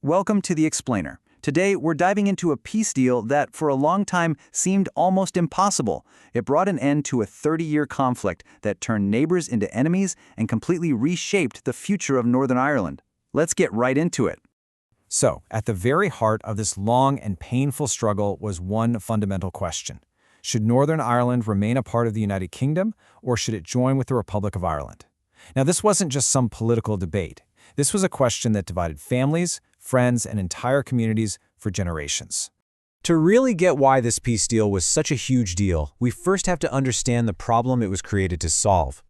Welcome to The Explainer. Today, we're diving into a peace deal that, for a long time, seemed almost impossible. It brought an end to a 30-year conflict that turned neighbors into enemies and completely reshaped the future of Northern Ireland. Let's get right into it. So, at the very heart of this long and painful struggle was one fundamental question. Should Northern Ireland remain a part of the United Kingdom, or should it join with the Republic of Ireland? Now, this wasn't just some political debate. This was a question that divided families, friends, and entire communities for generations. To really get why this peace deal was such a huge deal, we first have to understand the problem it was created to solve.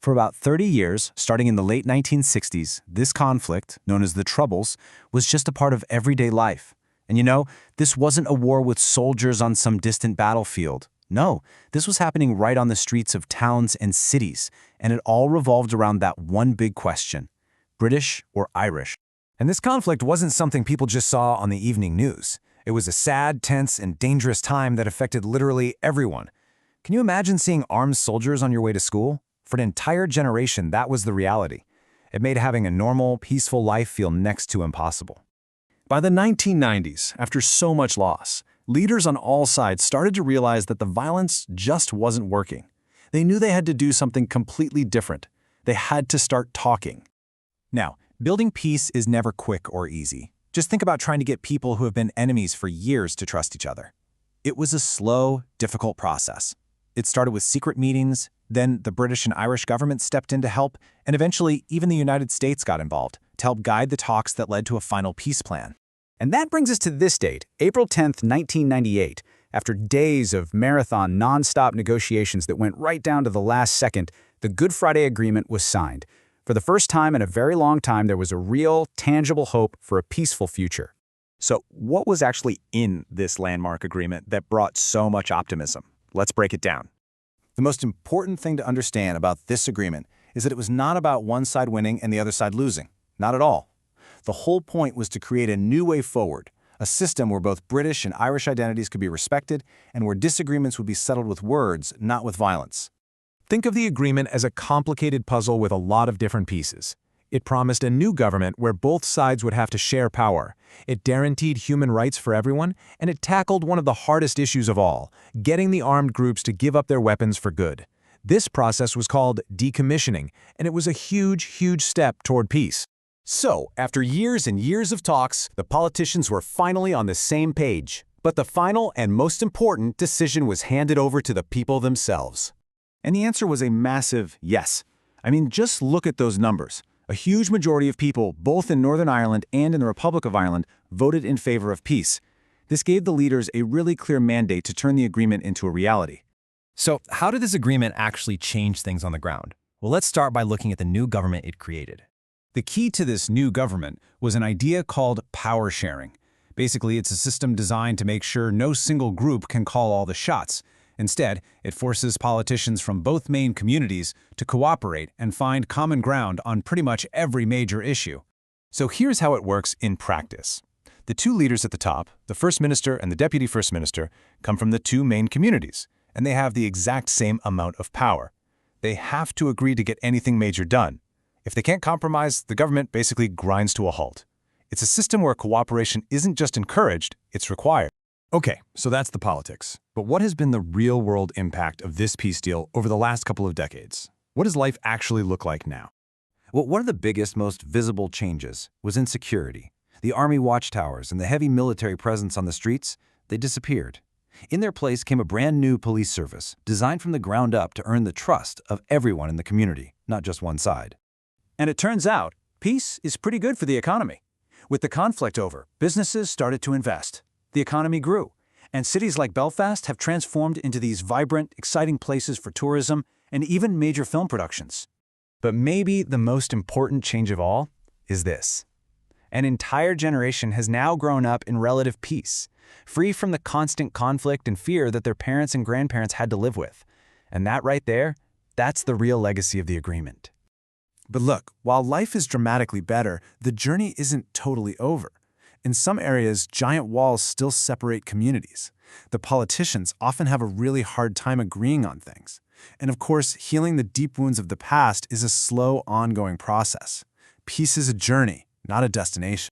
For about 30 years, starting in the late 1960s, this conflict, known as the Troubles, was just a part of everyday life. And this wasn't a war with soldiers on some distant battlefield. No, this was happening right on the streets of towns and cities, and it all revolved around that one big question: British or Irish? And this conflict wasn't something people just saw on the evening news. It was a sad, tense, and dangerous time that affected literally everyone. Can you imagine seeing armed soldiers on your way to school? For an entire generation, that was the reality. It made having a normal, peaceful life feel next to impossible. By the 1990s, after so much loss, leaders on all sides started to realize that the violence just wasn't working. They knew they had to do something completely different. They had to start talking. Now, building peace is never quick or easy. Just think about trying to get people who have been enemies for years to trust each other. It was a slow, difficult process. It started with secret meetings, then the British and Irish governments stepped in to help, and eventually even the United States got involved to help guide the talks that led to a final peace plan. And that brings us to this date, April 10th, 1998. After days of marathon, non-stop negotiations that went right down to the last second, the Good Friday Agreement was signed. For the first time in a very long time, there was a real, tangible hope for a peaceful future. So, what was actually in this landmark agreement that brought so much optimism? Let's break it down. The most important thing to understand about this agreement is that it was not about one side winning and the other side losing. Not at all. The whole point was to create a new way forward, a system where both British and Irish identities could be respected and where disagreements would be settled with words, not with violence. Think of the agreement as a complicated puzzle with a lot of different pieces. It promised a new government where both sides would have to share power. It guaranteed human rights for everyone, and it tackled one of the hardest issues of all, getting the armed groups to give up their weapons for good. This process was called decommissioning, and it was a huge, huge step toward peace. So, after years and years of talks, the politicians were finally on the same page. But the final and most important decision was handed over to the people themselves. And the answer was a massive yes. I mean, just look at those numbers. A huge majority of people, both in Northern Ireland and in the Republic of Ireland, voted in favor of peace. This gave the leaders a really clear mandate to turn the agreement into a reality. So, how did this agreement actually change things on the ground? Well, let's start by looking at the new government it created. The key to this new government was an idea called power sharing. Basically, it's a system designed to make sure no single group can call all the shots. Instead, it forces politicians from both main communities to cooperate and find common ground on pretty much every major issue. So here's how it works in practice. The two leaders at the top, the First Minister and the Deputy First Minister, come from the two main communities, and they have the exact same amount of power. They have to agree to get anything major done. If they can't compromise, the government basically grinds to a halt. It's a system where cooperation isn't just encouraged, it's required. Okay, so that's the politics. But what has been the real-world impact of this peace deal over the last couple of decades? What does life actually look like now? Well, one of the biggest, most visible changes was in security. The army watchtowers and the heavy military presence on the streets, they disappeared. In their place came a brand new police service, designed from the ground up to earn the trust of everyone in the community, not just one side. And it turns out, peace is pretty good for the economy. With the conflict over, businesses started to invest. The economy grew, and cities like Belfast have transformed into these vibrant, exciting places for tourism and even major film productions. But maybe the most important change of all is this. An entire generation has now grown up in relative peace, free from the constant conflict and fear that their parents and grandparents had to live with. And that right there, that's the real legacy of the agreement. But look, while life is dramatically better, the journey isn't totally over. In some areas, giant walls still separate communities. The politicians often have a really hard time agreeing on things. And of course, healing the deep wounds of the past is a slow, ongoing process. Peace is a journey, not a destination.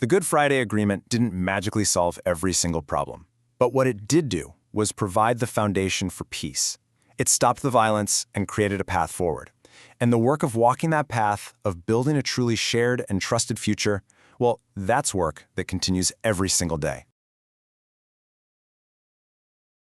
The Good Friday Agreement didn't magically solve every single problem. But what it did do was provide the foundation for peace. It stopped the violence and created a path forward. And the work of walking that path, of building a truly shared and trusted future, well, that's work that continues every single day.